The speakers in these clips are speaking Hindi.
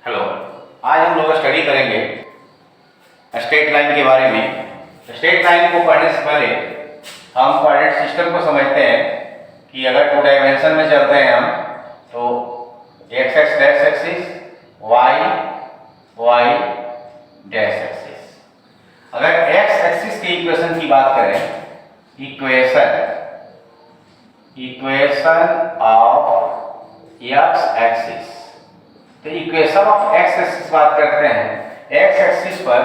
हेलो, आज हम लोग स्टडी करेंगे स्ट्रेट लाइन के बारे में। स्ट्रेट लाइन को पढ़ने से पहले हम कोऑर्डिनेट सिस्टम को समझते हैं कि अगर टू डायमेंशन में चलते हैं हम तो X X dash axis, Y dash axis. अगर एक्स एक्सिस के इक्वेशन की बात करें, इक्वेशन ऑफ एक्स एक्सिस, तो इक्वेशन ऑफ एक्स एक्सिस बात करते हैं। एक्स एक्सिस पर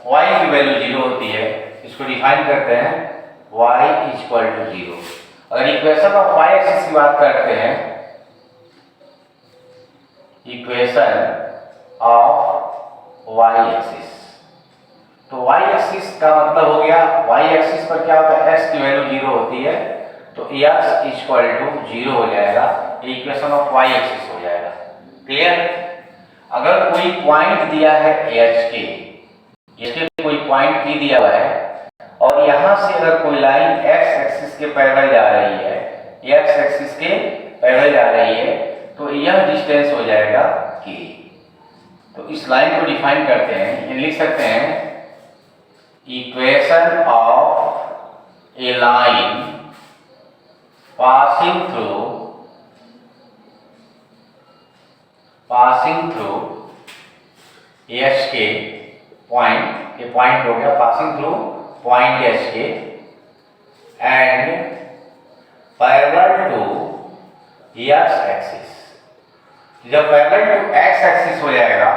y की वैल्यू 0 होती है, इसको डिफाइन करते हैं y इक्वल टू 0। अगर इक्वेशन ऑफ y एक्सिस की बात करते हैं, इक्वेशन ऑफ y एक्सिस, तो y एक्सिस का मतलब हो गया, y एक्सिस पर क्या होता है, x की वैल्यू 0 होती है, तो x इक्वल टू 0 हो जाएगा। ये इक्वेशन ऑफ y एक्सिस हो जाएगा। क्लियर? अगर कोई पॉइंट दिया है एच के कोई पॉइंट P दिया हुआ है और यहां से अगर कोई लाइन x एक्सिस के पैरेलल जा रही है, x एक्सिस के पैरेलल जा रही है, तो यह डिस्टेंस हो जाएगा k। तो इस लाइन को डिफाइन करते हैं, लिख सकते हैं equation of a line passing through H K point, ये पॉइंट हो गया, passing through point H K and parallel to X axis. जब पैरेलल टू एक्स एक्सिस हो जाएगा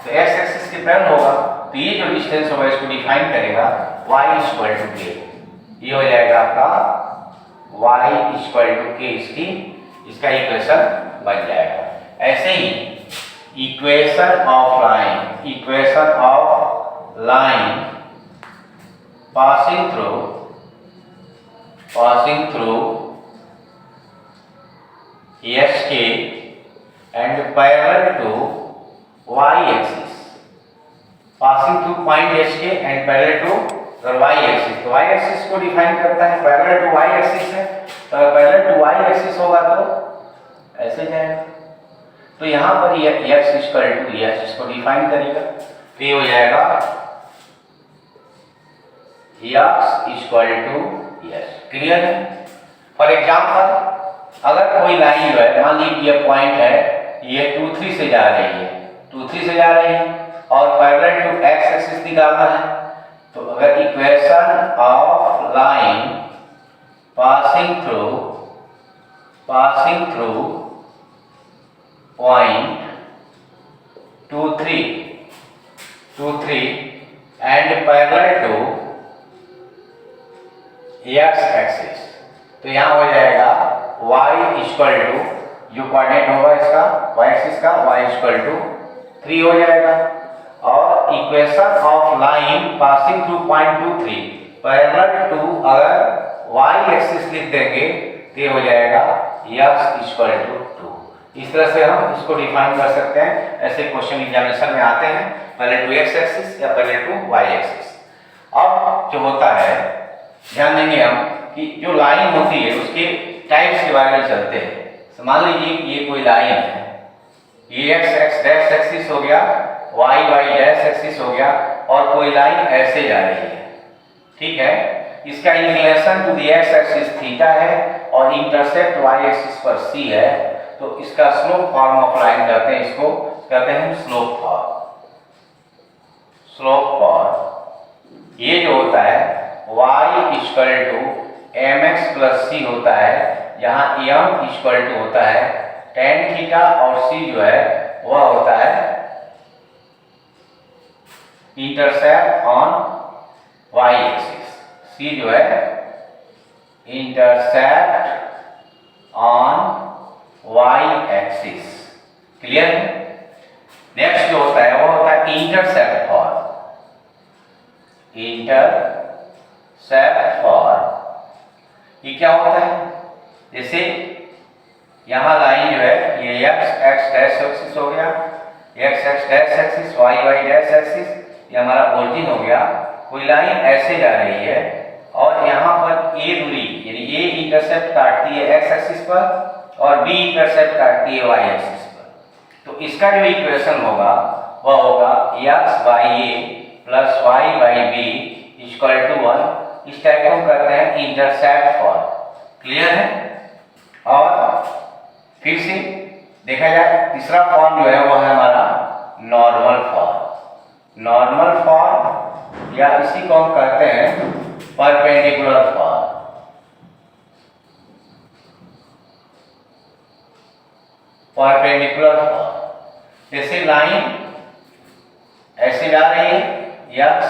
तो एक्स एक्सिस के पैरेलल होगा, तो ये जो डिस्टेंस होगा इसको डिफाइन करेगा y इक्वल टू k। ये हो जाएगा आपका y इक्वल टू k, इसका इक्वेशन बन जाएगा। ऐसे ही equation of line passing through HK and parallel to y axis, passing through point HK and parallel to y axis। तो y axis को डिफाइन करता है, parallel to y axis है, तो parallel to y axis होगा तो ऐसे जाएगा। तो यहाँ पर ये x इक्वल टू एच, इसको डिफाइन करेगा, तो ये हो जाएगा x equal to H. Clear है? फॉर एग्जाम्पल अगर कोई लाइन जो है, मान लीजिए ये पॉइंट है, ये 2 3 से जा रही है, और पैरेलल टू x एक्सिस निकालना है, तो अगर equation of line passing through point 2 3 and parallel to X axis, तो यहां हो जाएगा y इक्वल टू, जो कोऑर्डिनेट होगा इसका y एक्सिस का, y इक्वल टू 3 हो जाएगा। और equation of line passing through point 2 3 parallel to, अगर y एक्सिस लिख देंगे तो हो जाएगा x इक्वल टू 2। इस तरह से हम इसको डिफाइन कर सकते हैं। ऐसे क्वेश्चन एग्जामिनेशन में आते हैं, पैरेलल टू एक्स एक्सिस या पैरेलल टू वाई एक्सिस। अब जो होता है, ध्यान देंगे हम कि जो लाइन होती है उसके टाइप्स के बारे में चलते हैं। मान लीजिए ये कोई लाइन है, ये एक्स एक्स डैश एक्सिस हो गया, वाई डैश एक्सिस हो गया, और कोई लाइन ऐसे जा रही है। ठीक है? इसका inclination to the X axis theta है और इंटरसेप्ट वाई एक्सिस पर सी है, तो इसका स्लोप फॉर्म ऑफ लाइन कहते हैं, इसको कहते हैं स्लोप फॉर्म। ये जो होता है y equal to mx plus c होता है, जहां m इक्वल टू होता है tan थीटा और c जो है वह होता है intercept on y axis. c जो है intercept on y axis. Clear है? नेक्स्ट जो होता है वो होता है इंटरसेप्ट फॉर्म। ये क्या होता है? जैसे यहां लाइन जो है ये x x डैश एक्सिस हो गया, x x dash axis, y dash axis, ये हमारा ओरिजिन हो गया। कोई लाइन ऐसे जा रही है और यहाँ पर a दूरी, यानी a इंटरसेप्ट काटती है x एक्सिस पर और b इंटरसेप्ट काटती है y एक्सिस पर, तो इसका जो इक्वेशन होगा वह होगा x by A plus Y by B equal to 1। इस टाइप को हम करते हैं इंटरसेप्ट फॉर्म। क्लियर है? और फिर से देखा जाए तीसरा फॉर्म जो है वो है हमारा नॉर्मल फॉर्म। नॉर्मल फॉर्म या इसी को हम कहते हैं परपेंडिकुलर फॉर्म। परपेंडिकुलर फॉर्म जैसे लाइन ऐसे जा रही है, x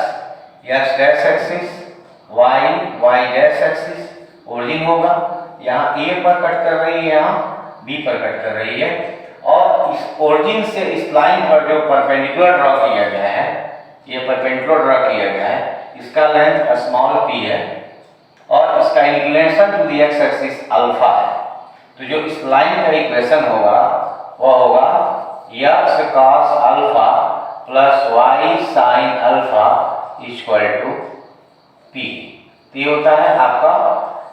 dash axis, y dash axis origin होगा, यहाँ a पर कट कर रही है, यहाँ b पर कट कर रही है, और इस ओरिजिन से इस लाइन पर जो परपेंडिकुलर ड्रॉ किया गया है, ये परपेंडिकुलर ड्रॉ किया गया है, इसका लेंथ स्मॉल p है और इसका inclination to the x axis alpha है। तो जो इस लाइन का इक्वेशन होगा वह होगा x cos alpha plus y sin alpha equal to p। ये होता है आपका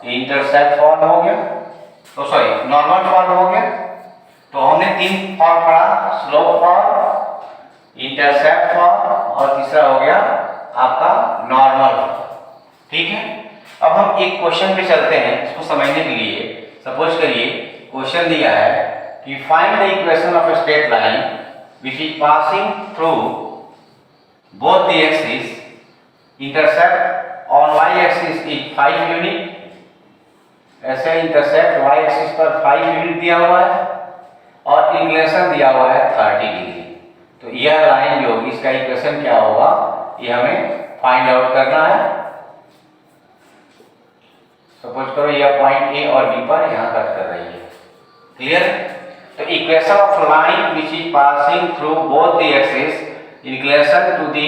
इंटरसेप्ट फॉर्म हो गया, तो सॉरी नॉर्मल फॉर्म हो गया। तो हमने तीन फॉर्म पढ़ा, स्लोप फॉर्म, इंटरसेप्ट फॉर्म और तीसरा हो गया आपका नॉर्मल फॉर्म। ठीक है, अब हम एक क्वेश्चन पे चलते हैं इसको समझने के लिए। सपोज करिए क्वेश्चन दिया है कि find the equation of a straight line which is passing through both the axes, intercept on y axis is 5 unit, ऐसे इंटरसेप्ट y एक्सिस पर 5 यूनिट दिया हुआ है और इंक्लिनेशन दिया हुआ है 30 डिग्री। तो यह लाइन जो होगी इसका इक्वेशन क्या होगा ये हमें फाइंड आउट करना है। सपोज करो यह पॉइंट ए और बी पर यहाँ कट कर रही है। क्लियर? तो equation of line which is passing through both the axis, inclination to the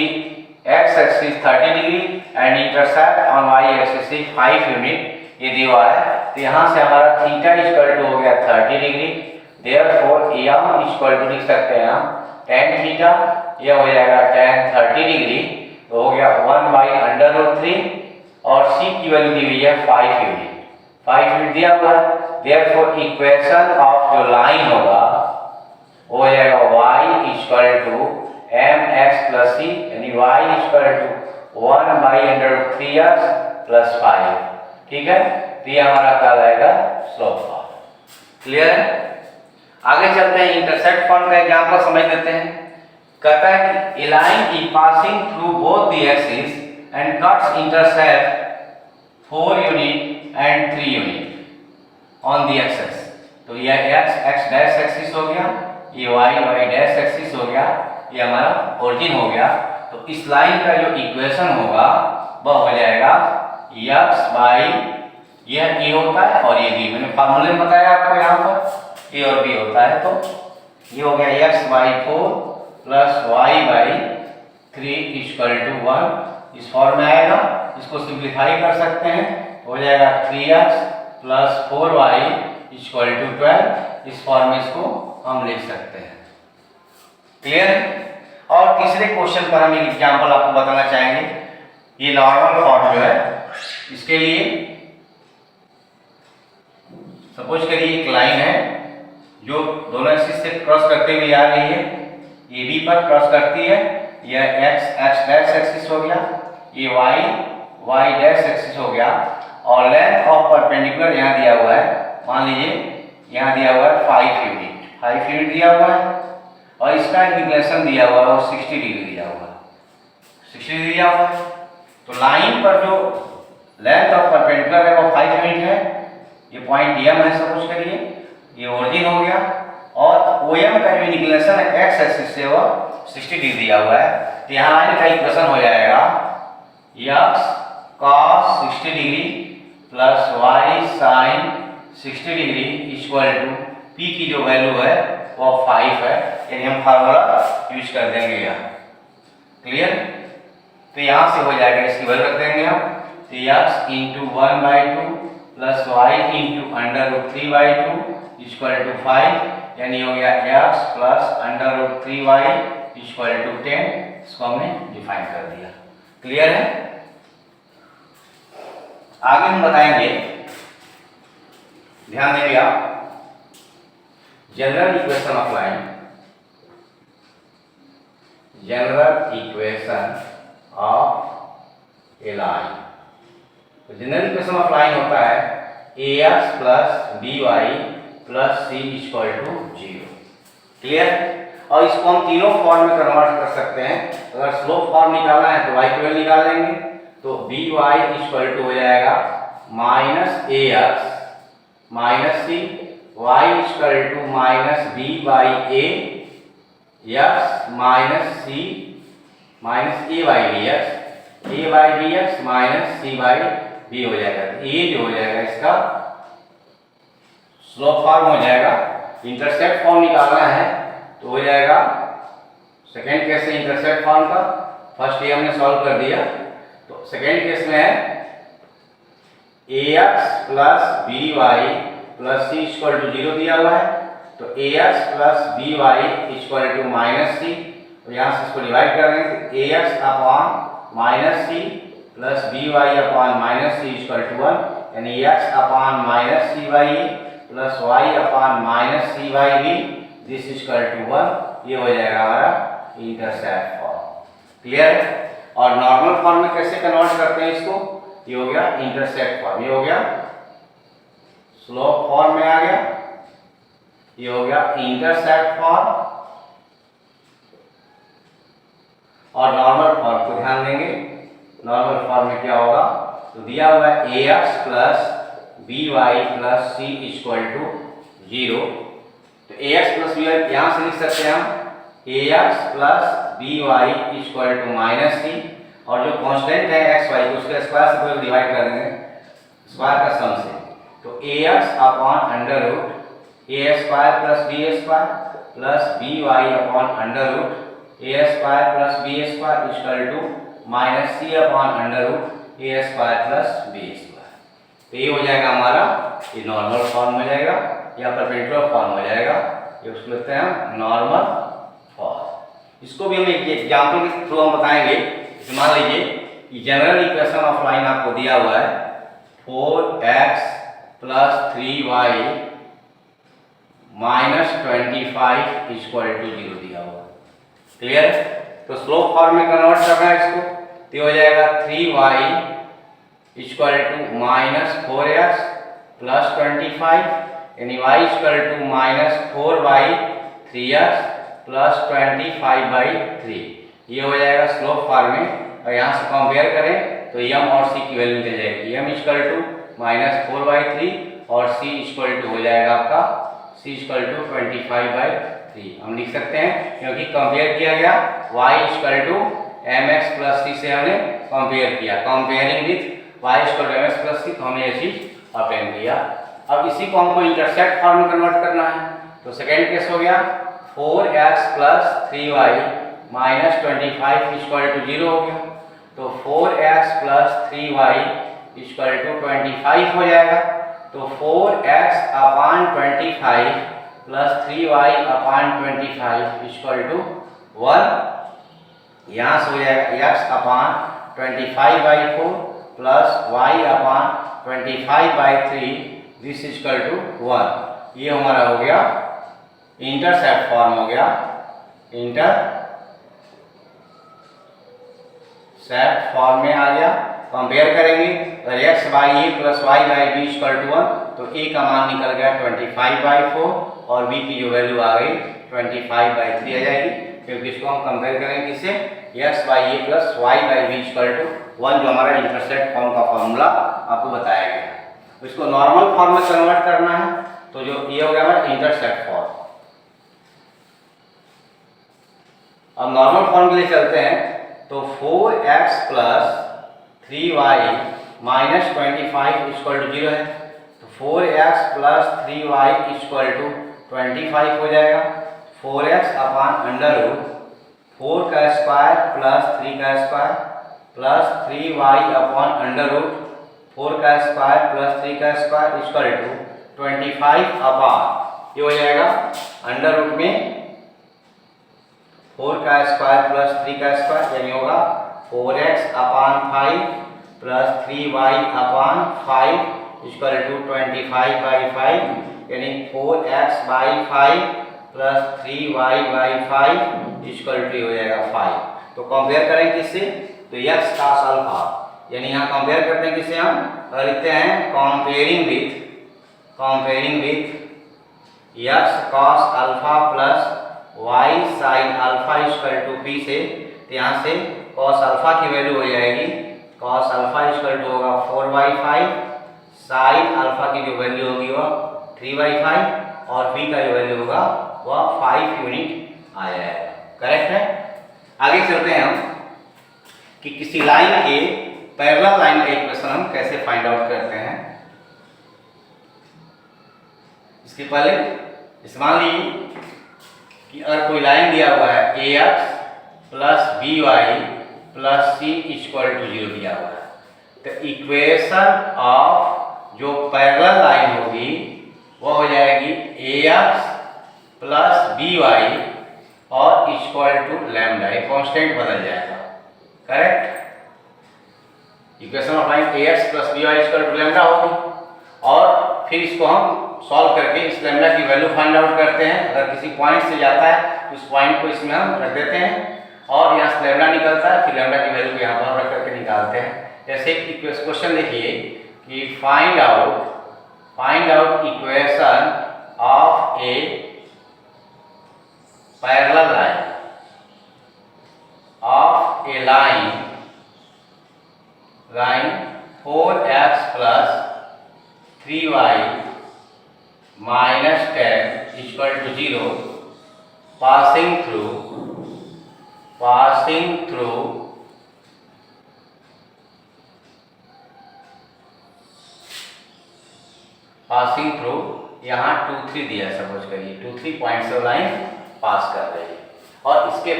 x axis 30 degree and intercept on y axis 5 unit, ये दिया हुआ है। तो यहाँ से हमारा थीटा इक्वल टू हो गया 30 degree, therefore m equal to लिख सकते हैं हम tan थीटा, यह हो जाएगा tan 30 डिग्री, तो हो गया 1/√3 और c की वैल्यू दी हुई है 5 यूनिट। 5 यूनिट दिया हुआ है, देयरफॉर इक्वेशन ऑफ जो लाइन होगा वो हो जाएगा y equal to mx plus c, यानी y equal to 1/√3x plus 5। ठीक है, तो ये हमारा क्या आएगा स्लोप फॉर्म। क्लियर है? आगे चलते हैं, इंटरसेप्ट फॉर्म का एग्जांपल समझ लेते हैं। कहता है कि a line is passing through both the axes and cuts intercept 4 unit and 3 unit on the axis. तो यह x डैश एक्सिस हो गया, ये y डैश एक्सिस हो गया, ये हमारा ओरिजिन हो गया। तो इस लाइन का जो इक्वेशन होगा वह हो जाएगा x बाई, यह a होता है और ये b, मैंने फार्मूले में बताया आपको यहाँ पर a और b होता है। तो ये हो गया x by 4 plus y by 3 equal to 1। इस फॉर्म में आएगा, इसको सिंप्लीफाई कर सकते हैं, हो जाएगा 3x plus 4y equal to 12। इस फॉर्म में इसको हम लिख सकते हैं। क्लियर? और तीसरे क्वेश्चन पर हम एक एग्जांपल आपको बताना चाहेंगे। ये नॉर्मल फॉर्म जो है इसके लिए सपोज करिए एक लाइन है जो दोनों एक्सिस से क्रॉस करते हुए आ रही है, ये बी पर क्रॉस करती है, यह x डैश एक्सिस हो गया, ये y डैश एक्सिस हो गया, और लेंथ ऑफ परपेंडिकुलर यहाँ दिया हुआ है, मान लीजिए यहाँ दिया हुआ है 5 यूनिट दिया हुआ है, और इसका इंक्लिनेशन दिया हुआ है वो 60 डिग्री दिया हुआ है, 60 डिग्री दिया हुआ है। तो लाइन पर जो लेंथ ऑफ परपेंडिकुलर है वो 5 यूनिट है, ये पॉइंट m है सपोज करिए, ये ओरिजिन हो गया, और OM का जो इंक्लिनेशन है x एक्सिस से वो 60 डिग्री दिया हुआ है। तो यहाँ लाइन का इक्वेशन हो जाएगा x cos 60 degree plus y sin 60 degree equal to p की जो वैल्यू है वो 5 है, यानी हम फार्मूला यूज कर देंगे यहाँ। क्लियर? तो यहाँ से हो जाएगा, इसकी वैल्यू रख देंगे हम, तो x into 1/2 plus y into √3/2 equal to 5, यानी हो गया x plus √3y equal to 10। इसको हमने डिफाइन कर दिया। क्लियर है? आगे हम बताएंगे, ध्यान देंगे आप, general equation of line. General equation of a line. तो जनरल इक्वेशन ऑफ लाइन होता है a x plus b y plus c equal to 0। Clear. और इसको हम तीनों फॉर्म में कन्वर्ट कर सकते हैं। अगर स्लोप फॉर्म निकालना है तो वाई इक्वल निकाल लेंगे, तो बी वाई इक्वल टू हो जाएगा minus a x minus c, y equal to minus b by a x minus c minus a by b x, a by b x minus c by b हो जाएगा। ये जो हो जाएगा इसका स्लोप फॉर्म हो जाएगा। इंटरसेप्ट फॉर्म निकालना है तो हो जाएगा सेकेंड केस से इंटरसेप्ट फॉर्म का। फर्स्ट ये हमने सॉल्व कर दिया, तो सेकेंड केस में है a x plus b y plus c equal to 0 दिया हुआ है, तो a x plus b y equal to minus c, तो यहाँ से इसको डिवाइड कर देंगे, तो a x upon minus c plus b y upon minus c equal to 1, यानी x upon minus c by A plus y upon minus c by b this equal to 1। ये हो जाएगा हमारा इंटरसेप्ट फॉर्म। क्लियर। और नॉर्मल फॉर्म में कैसे कन्वर्ट करते हैं इसको, ये हो गया इंटरसेप्ट फॉर्म, ये हो गया स्लोप फॉर्म में आ गया, ये हो गया इंटरसेप्ट फॉर्म। और नॉर्मल फॉर्म को ध्यान देंगे, नॉर्मल फॉर्म में क्या होगा, तो दिया हुआ है a x plus b y plus c equal to 0, तो a x plus b y यहाँ से लिख सकते हैं हम a x plus b y equal to minus c, और जो कांस्टेंट है एक्स वाई उसके स्क्वायर से कोई डिवाइड कर देंगे स्क्वायर का सम से, तो a x upon under root a square plus b square plus b y upon under root a square plus b square equal to minus c upon under root a square plus b square. तो ये हो जाएगा हमारा, ये नॉर्मल फॉर्म हो जाएगा या परपेंडिकुलर फॉर्म हो जाएगा, ये उसको लिखते हैं नॉर्मल फॉर्म। इसको भी हम एक एग्जाम्पल के थ्रू हम बताएंगे। मान लीजिए कि जनरल इक्वेशन ऑफ लाइन आपको दिया हुआ है 4x plus 3y minus 25 equal to 0 दिया हुआ। क्लियर। तो स्लोप फॉर्म में कन्वर्ट करना है इसको, तो हो जाएगा 3y equal to minus 4x plus 25, यानी y equal to minus 4y 3x plus 25/3। ये हो जाएगा स्लोप फॉर्म में। और यहाँ से कंपेयर करें तो m और c की वैल्यू निकल जाएगी, m इक्वल टू माइनस 4/3 और c इक्वल टू हो जाएगा आपका c इक्वल टू 25/3 हम लिख सकते हैं, क्योंकि कंपेयर किया गया y equal to mx plus c से हमने कंपेयर किया, comparing with y equal to mx plus c, तो हमने ये चीज अप्लाई किया। अब इसी को हमको इंटरसेप्ट फॉर्म में कन्वर्ट करना है, तो सेकेंड केस हो गया 4x plus 3y minus 25 equal to 0 हो गया, तो 4x plus 3y equal to 25 हो जाएगा, तो 4x upon 25 plus 3y upon 25 equal to 1। यहाँ से हो जाएगा x upon 25/4 plus y upon 25/3 this equal to 1। ये हमारा हो गया इंटरसेप्ट फॉर्म हो गया, इंटरसेप्ट फॉर्म में आ गया। कंपेयर करेंगे तो x by A plus Y by B equal to 1, तो ए का मान निकल गया 25/4 और बी की जो वैल्यू आ गई 25/3 आ जाएगी, क्योंकि इसको हम कंपेयर करेंगे किससे, x by A plus Y by B equal to 1, जो हमारा इंटरसेप्ट फॉर्म का फॉर्मूला आपको बताया गया है। इसको नॉर्मल फॉर्म में कन्वर्ट करना है, तो जो ये हो गया हमारा इंटरसेप्ट फॉर्म। अब नॉर्मल फॉर्म के लिए चलते हैं, तो 4x plus 3y minus 25 equal to 0 है, तो 4x plus 3y equal to 25 हो जाएगा। 4x अपॉन अंडर रूट 4 का स्क्वायर प्लस 3 का square plus 3y upon under root 4 का स्क्वायर प्लस 3 का स्क्वायर इक्वल टू 25 अपॉन, ये हो जाएगा अंडर रूट में 4 का स्क्वायर प्लस 3 का स्क्वायर, यानी होगा 4x upon 5 plus 3y upon 5 equal to 25/5, यानी 4x/5 plus 3y/5 equal to हो जाएगा 5। तो कंपेयर करें किससे, तो x cos अल्फा, यानी यहाँ कंपेयर करते हैं किससे, हम लिखते हैं comparing with x cos alpha plus y sin alpha equal to p से। तो यहाँ से cos अल्फा की वैल्यू हो जाएगी, cos अल्फा इक्वल टू होगा 4/5, sin अल्फा की जो वैल्यू होगी वह 3/5 और v का जो वैल्यू होगा वह 5 यूनिट आ जाएगा। करेक्ट है। आगे चलते हैं हम कि किसी लाइन के पैरेलल लाइन का इक्वेशन हम कैसे फाइंड आउट करते हैं। इसके पहले मान लीजिए कि अगर कोई लाइन दिया हुआ है ax plus by plus c equal to 0 दिया हुआ है, तो इक्वेशन ऑफ जो पैरेलल लाइन होगी वो हो जाएगी ax प्लस by और इक्वल टू लैम्डा, ये कांस्टेंट बदल जाएगा। Correct. Equation of line ax plus by equal to lambda होगी और फिर इसको हम सॉल्व करके इस लैम्डा की वैल्यू फाइंड आउट करते हैं। अगर किसी पॉइंट से जाता है तो उस पॉइंट को इसमें हम रख देते हैं और यहाँ से लैम्डा निकलता है, फिर लैम्डा की वैल्यू को यहाँ पर रख करके निकालते हैं। जैसे क्वेश्चन देखिए कि find out equation of a parallel line of a line 4x plus 3y minus 10 equal to 0 passing through यहाँ 2 3 दिया, सपोज करिए 2 3 पॉइंट से लाइन पास कर रही है और इसके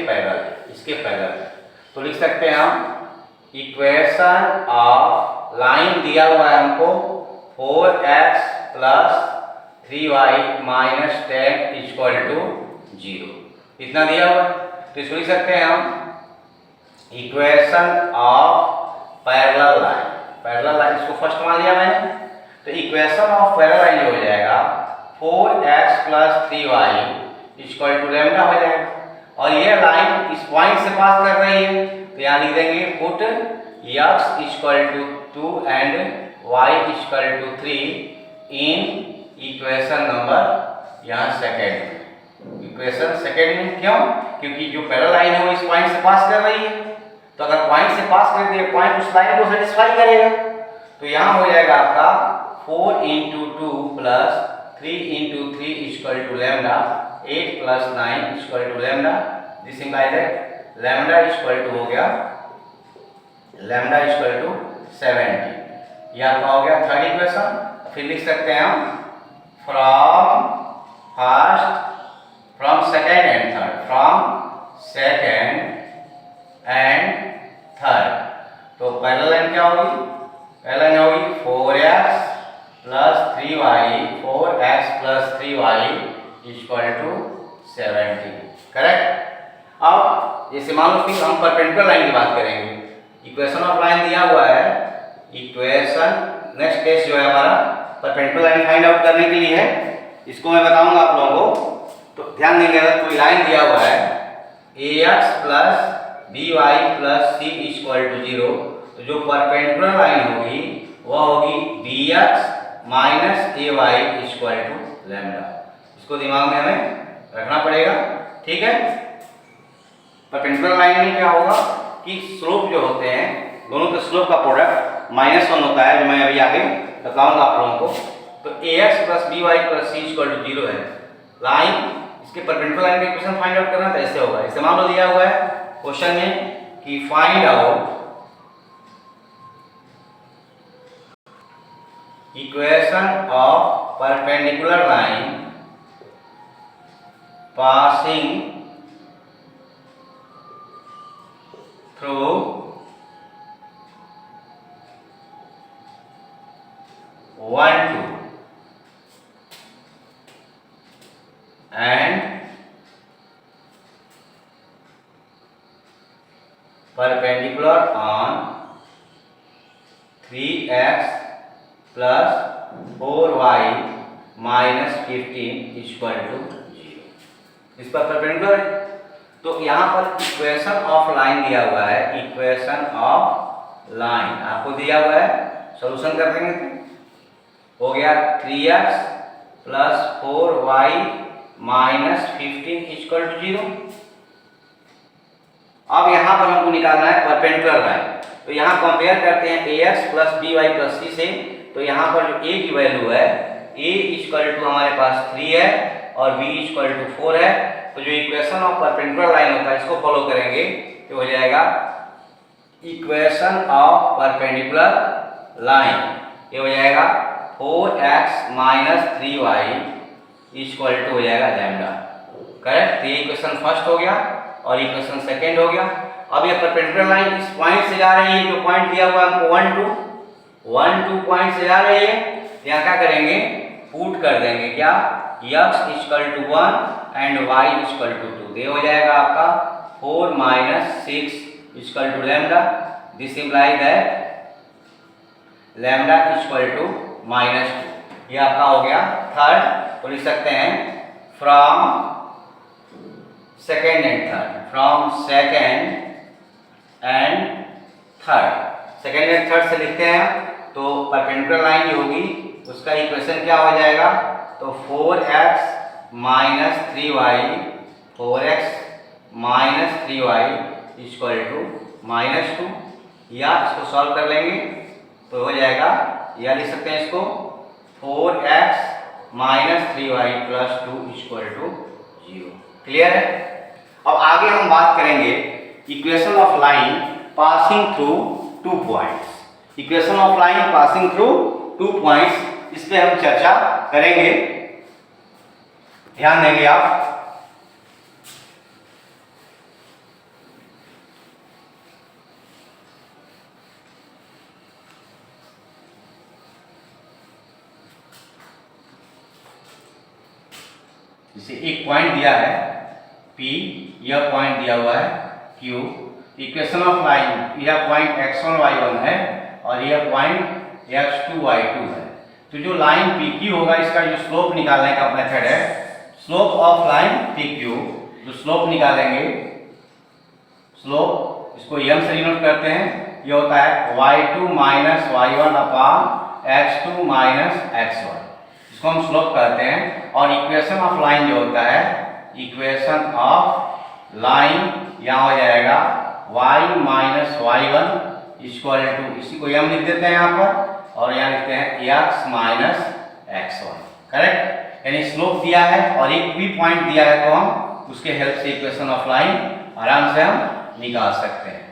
पैरेलल तो लिख सकते हैं हम इक्वेशन ऑफ लाइन दिया हुआ है हमको 4x plus 3y minus 10 equal to 0, इतना दिया हुआ है। तो इसको लिख सकते हैं हम इक्वेशन ऑफ पैरेलल लाइन, इसको फर्स्ट मान लिया मैंने। तो इक्वेशन ऑफ पैरेलल लाइन हो जाएगा 4x plus 3y equal to lambda हो जाएगा और ये लाइन इस पॉइंट से पास कर रही है, तो यहाँ लिख देंगे put x equal to 2 and y equal to 3 in equation number यहाँ सेकेंड। इक्वेशन सेकेंड में क्यों, क्योंकि जो पैरेलल लाइन है वो इस पॉइंट से पास कर रही है, तो अगर पॉइंट से पास कर दिए पॉइंट उस लाइन को सेटिस्फाई करेगा। तो यहाँ हो जाएगा आपका 4 into 2 plus 3 into 3 equal to lambda, 8 plus 9 equal to lambda. This implies that lambda equal to हो गया लैम्डा इक्वल टू 70। यह आपका हो गया थर्ड इक्वेशन। फिर लिख सकते हैं हम फ्रॉम सेकेंड एंड थर्ड। तो पैरेलल लाइन क्या होगी, पैरेलल लाइन होगी 4x plus 3y equal to 70। Correct. अब जैसे मान लो फिर हम परपेंडिकुलर लाइन की बात करेंगे। इक्वेशन ऑफ लाइन दिया हुआ है, इक्वेशन नेक्स्ट केस जो है हमारा परपेंडिकुलर लाइन फाइंड आउट करने के लिए है, इसको मैं बताऊंगा आप लोगों को। तो ध्यान देंगे, अगर कोई लाइन दिया हुआ है ax plus by plus c equal to 0, तो जो परपेंडिकुलर लाइन होगी वह होगी bx minus ay equal to lambda. इसको दिमाग में हमें रखना पड़ेगा। ठीक है। परपेंडिकुलर लाइन में क्या होगा कि स्लोप जो होते हैं दोनों के स्लोप का प्रोडक्ट -1 होता है, जो मैं अभी आगे बताऊंगा आप लोगों को। तो ax plus by plus c equal to 0 है लाइन, इसके परपेंडिकुलर लाइन का इक्वेशन फाइंड आउट करना तो ऐसे होगा। इसे मान लो दिया हुआ है क्वेश्चन में कि find out equation of perpendicular line passing through one two and perpendicular on 3x plus 4y minus 15 equal to 0। इस पर परपेंडिकुलर है तो यहाँ पर इक्वेशन ऑफ लाइन दिया हुआ है, इक्वेशन ऑफ लाइन आपको दिया हुआ है, सॉल्यूशन कर देंगे हो गया 3x plus 4y minus 15 equal to 0। अब यहाँ पर हमको निकालना है परपेंडिकुलर लाइन, तो यहाँ कंपेयर करते हैं ax plus by plus c से। तो यहाँ पर जो a की वैल्यू है a इक्वल टू हमारे पास 3 है और b इक्वल टू 4 है। तो जो इक्वेशन ऑफ परपेंडिकुलर लाइन होता है इसको फॉलो करेंगे तो हो जाएगा इक्वेशन ऑफ परपेंडिकुलर लाइन, ये हो जाएगा 4x minus 3y equal to हो जाएगा लैम्डा। करेक्ट, तो ये इक्वेशन फर्स्ट हो गया और इक्वेशन सेकेंड हो गया। अब ये परपेंडिकुलर लाइन इस पॉइंट से जा रही है, जो पॉइंट दिया हुआ है हमको 1 2 पॉइंट से जा रही है। यहाँ क्या करेंगे, पुट कर देंगे क्या, x equal to 1 and y equal to 2। ये हो जाएगा आपका 4 minus 6 equal to lambda. This imply that lambda equal to minus 2। ये आपका हो गया थर्ड। तो लिख सकते हैं from second and third, from second and third, second and third से लिखते हैं। तो परपेंडिकुलर लाइन जो होगी उसका इक्वेशन क्या हो जाएगा, तो 4x minus 3y, 4x minus 3y equal to minus 2। या इसको सॉल्व कर लेंगे तो हो जाएगा, या लिख सकते हैं इसको 4x minus 3y plus 2 equal to 0। Clear है। अब आगे हम बात करेंगे equation of line passing through 2 points. Equation of line passing through 2 points, इस पे हम चर्चा करेंगे, ध्यान देंगे आप। जैसे एक पॉइंट दिया है P, यह पॉइंट दिया हुआ है Q। इक्वेशन ऑफ लाइन, यह पॉइंट x1 y1 है और यह पॉइंट x2 y2 है। तो जो लाइन PQ होगा इसका जो स्लोप निकालने का मेथड है, स्लोप ऑफ लाइन PQ, जो स्लोप निकालेंगे, स्लोप इसको m से डिनोट करते हैं। यह होता है y2 minus y1 upon x2 minus x1, इसको हम स्लोप कहते हैं। और इक्वेशन ऑफ लाइन जो होता है, इक्वेशन ऑफ लाइन यहाँ हो जाएगा y minus y1 equal to, इसी को m लिख देते हैं यहाँ पर, और यहाँ लिखते हैं x माइनस x1। करेक्ट, यानी स्लोप दिया है और एक भी पॉइंट दिया है तो हम उसके हेल्प से इक्वेशन ऑफ लाइन आराम से हम निकाल सकते हैं।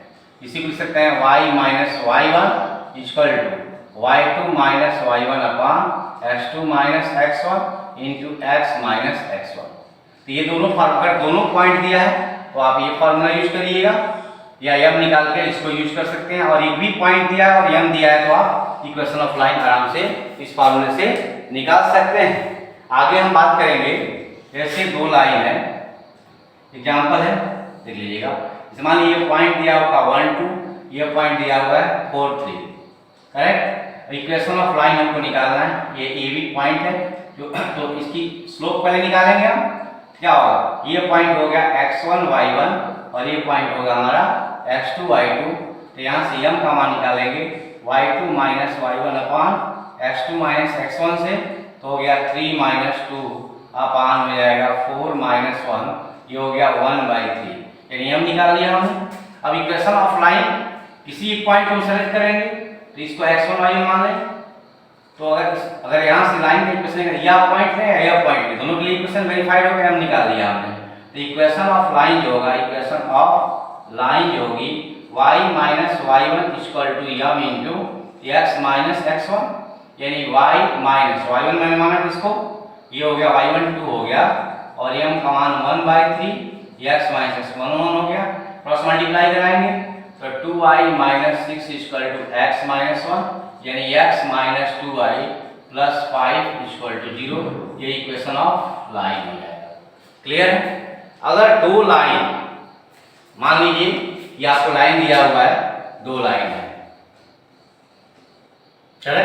इसी को लिख सकते हैं y minus y1 equal to y2 minus y1 upon x2 minus x1 into x minus x1। तो ये दोनों अगर दोनों पॉइंट दिया है तो आप ये फॉर्मूला यूज करिएगा, या m निकाल के इसको यूज कर सकते हैं। और एक भी पॉइंट दिया है और m दिया है तो आप इक्वेशन ऑफ लाइन आराम से इस फॉर्मूले से निकाल सकते हैं। आगे हम बात करेंगे, जैसे दो लाइन है, एग्जाम्पल है, देख लीजिएगा। मान लीजिए पॉइंट दिया होगा 1 2, ये पॉइंट दिया हुआ है 4 3। करेक्ट, इक्वेशन ऑफ लाइन हमको निकालना है। ये ए बी पॉइंट है जो, तो इसकी स्लोप पहले निकालेंगे हम। क्या होगा, ये पॉइंट हो गया x1 y1 और ये पॉइंट होगा हमारा x2 y2। तो यहाँ से m का मान निकालेंगे y2 minus y1 upon x2 minus x1 से, तो हो गया 3 माइनस 2 अपॉन हो जाएगा 4 माइनस 1, ये हो गया 1/3, यानी m निकाल लिया हमने। अब इक्वेशन ऑफ लाइन किसी एक पॉइंट को हम सेलेक्ट करेंगे, तो इसको x1 y1 मान लें। तो अगर यहाँ से लाइन का इक्वेशन या पॉइंट है या पॉइंट है, दोनों के लिए इक्वेशन वेरीफाइड हो गया, हम निकाल लिया हमने। तो इक्वेशन ऑफ लाइन जो होगा, इक्वेशन ऑफ लाइन जो होगी y minus y1 equal to m into x minus x1, यानी y माइनस y1 मैंने माना किसको, ये हो गया y1 2 हो गया और m का मान 1/3, x माइनस x1 1 हो गया। क्रॉस मल्टीप्लाई कराएंगे तो 2y minus 6 equal to x minus 1, यानी x minus 2y plus 5 equal to 0। ये इक्वेशन ऑफ लाइन हो जाएगा। क्लियर है। अगर दो लाइन, मान लीजिए ये आपको लाइन दिया हुआ है, दो लाइन है, चले,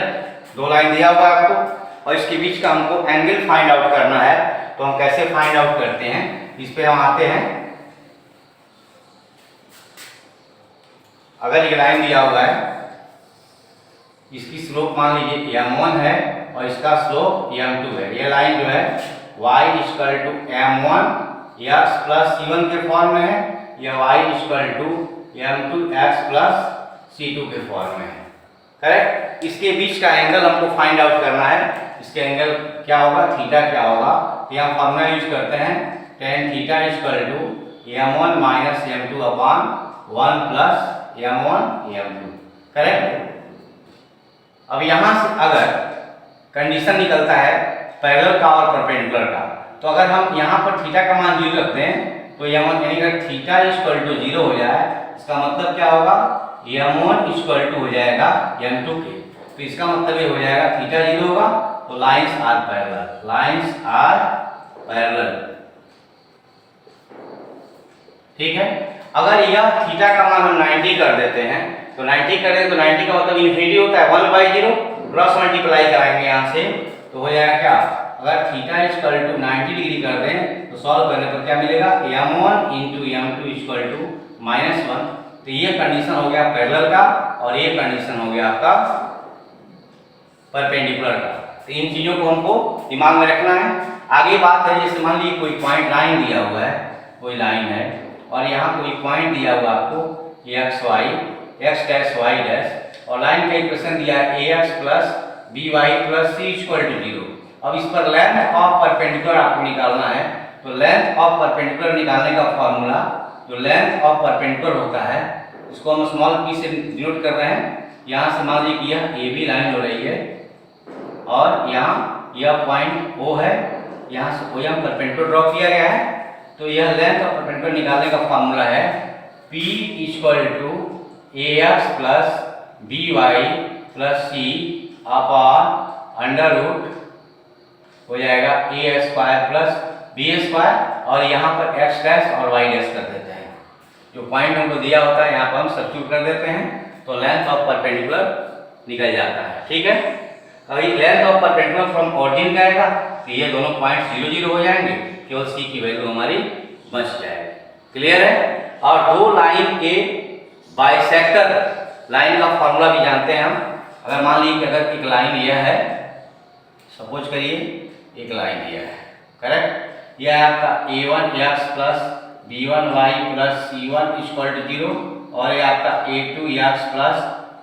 दो लाइन दिया हुआ है आपको और इसके बीच का हमको एंगल फाइंड आउट करना है। तो हम कैसे फाइंड आउट करते हैं, इस पे हम आते हैं। अगर ये लाइन दिया हुआ है, इसकी स्लोप मान लीजिए m1 है और इसका स्लोप m2 है। ये लाइन जो है y equal to m1 x plus c1 के फॉर्म में है, या y equal to m2 x plus c2 के फॉर्म में है। करेक्ट। इसके बीच का एंगल हमको फाइंड आउट करना है। इसके एंगल क्या होगा, थीटा क्या होगा, तो यहाँ फॉर्मूला यूज करते हैं tan theta equal to m1 minus m2 upon 1 plus m1 m2। Correct. अब यहाँ से अगर कंडीशन निकलता है पैरेलल का और परपेंडिकुलर का, तो अगर हम यहाँ पर थीटा का मान 0 रखते हैं तो m1 यानी कि थीटा इक्वल टू 0 हो जाए, इसका मतलब क्या होगा, m1 इक्वल टू हो जाएगा m2 के। तो इसका मतलब ये हो जाएगा थीटा 0 होगा तो lines are parallel, lines are parallel. ठीक है। अगर यह थीटा का मान हम 90 कर देते हैं तो 90 करें तो 90 का मतलब इन्फिनिटी होता है 1/0, क्रॉस मल्टीप्लाई कराएंगे यहाँ से तो हो जाएगा क्या, अगर थीटा इक्वल टू 90 डिग्री कर दें तो सॉल्व करने पर क्या मिलेगा, m1 into m2 equal to -1। तो ये कंडीशन हो गया पैरेलल का और ये कंडीशन हो गया आपका परपेंडिकुलर का। तो इन चीजों को हमको दिमाग में रखना है। आगे बात है, जैसे मान लीजिए कोई पॉइंट लाइन दिया हुआ है, कोई लाइन है और यहाँ कोई पॉइंट दिया हुआ आपको x y x dash y dash और लाइन का इक्वेशन दिया है ax plus by plus c equal to 0। अब इस पर लेंथ ऑफ परपेंडिकुलर आपको निकालना है। तो लेंथ ऑफ परपेंडिकुलर निकालने का फॉर्मूला, जो लेंथ ऑफ परपेंडिकुलर होता है इसको हम स्मॉल p से डिनोट कर रहे हैं। यहाँ से मान लीजिए कि यह AB लाइन हो रही है और यहाँ यह पॉइंट O है, यहाँ से O यहाँ परपेंडिकुलर ड्रॉ किया गया है। तो यह लेंथ ऑफ परपेंडिकुलर निकालने का फॉर्मूला है P equal to ax plus by plus c upon under root हो जाएगा a square plus b square और यहाँ पर x डैश और y डैश कर देते हैं। जो पॉइंट हमको दिया होता है यहाँ पर हम सब्स्टिट्यूट कर देते हैं तो लेंथ ऑफ परपेंडिकुलर निकल जाता है। ठीक है। अभी length of perpendicular from origin का आएगा तो ये दोनों पॉइंट 0 0 हो जाएंगे, केवल c की वैल्यू हमारी बच जाएगी। क्लियर है। और दो लाइन के बाइसेक्टर लाइन का फॉर्मूला भी जानते हैं हम। अगर मान लीजिए कि अगर एक लाइन यह है, सपोज करिए एक लाइन यह है, करेक्ट, यह है आपका a1x plus b1y plus c1 equal to 0 और यह आपका a2x plus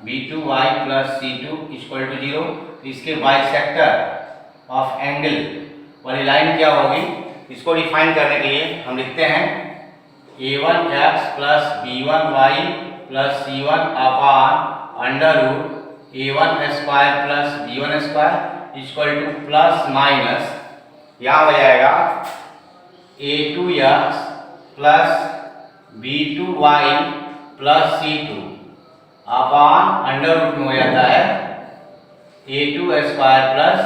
b2y plus c2 equal to 0। तो इसके बाइसेक्टर ऑफ एंगल वाली लाइन क्या होगी, इसको डिफाइन करने के लिए हम लिखते हैं a1x plus b1y plus c1 upon under root a1 square plus b1 square equal to plus minus, यहाँ हो जाएगा a2x plus b2y plus c2 upon under root में हो जाता है a2 square plus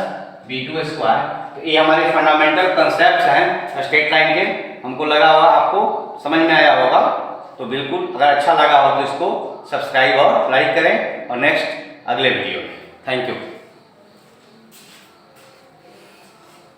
b2 square. तो ये हमारे फंडामेंटल कंसेप्ट हैं स्ट्रेट लाइन के। हमको लगा हुआ आपको समझ में आया होगा, तो बिल्कुल अगर अच्छा लगा हो तो इसको सब्सक्राइब और लाइक करें और नेक्स्ट अगले वीडियो। Thank you.